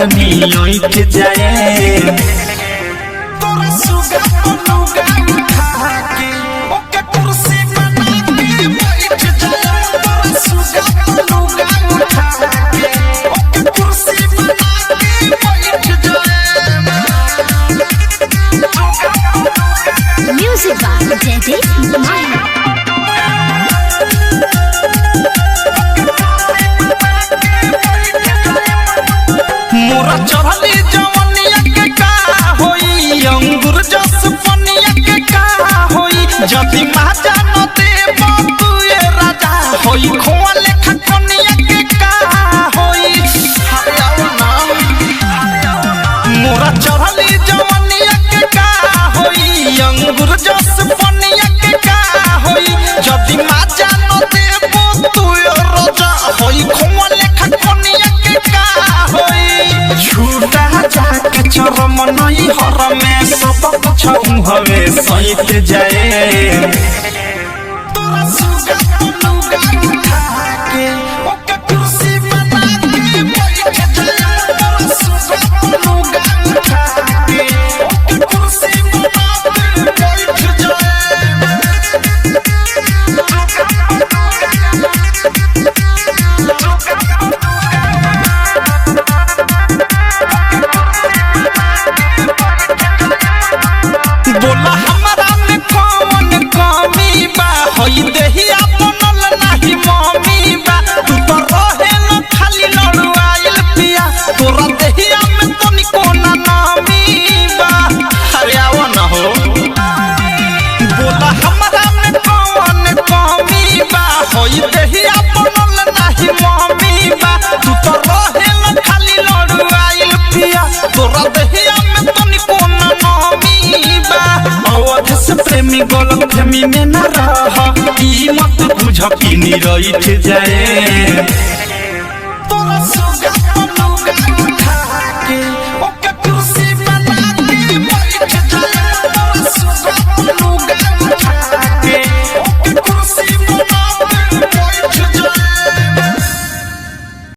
जवानी उठ जाए तोरा सुगा पनुगा उठा के ओके कुर्सी बना के बैठ जाए तोरा सुगा पनुगा उठा के ओके कुर्सी बना के बैठ जाए म्यूजिक बाय जयदीप माही मोरा चढ़ली जवनिया के का होई अंगूर जस पनिया के का होई जदी माजा न देबो तू ए राजा होई खोआ लेखा कनिया के का होई हरियाव नाम मोरा चढ़ली जवनिया के का होई अंगूर जस पनिया के का होई जदी माजा न देबो तू ए राजा होई खोआ लेखा कनिया के का होई छूटा जाके चरम नहीं हर में सब कुछ हवे सहित जाए तोरा सुगा पनुगा उठा के ओके कुर्सी बना के बैठ जाए तोरा सुगा पनुगा उठा के ओके कुर्सी बना के बैठ जाए बोला हमरा में कौन कमी बा होई देहिया बनल नाही मम्मी बा तू तो रहेल खाली लड़ुआइल पिया तोरा देहिया में तनिको ना नामी बा अरे आओ ना हो बोला हमरा में कौन कमी बा होई देहिया बनल नाही मम्मी बा तू तो रहेल खाली लड़ुआइल पिया तोरा देहिया में तनिको ना नामी बा अवध से प्रेमी गलत फहमी में न रह ई मत बुझ कि निरठ जाए तोरा सुगा पनुगा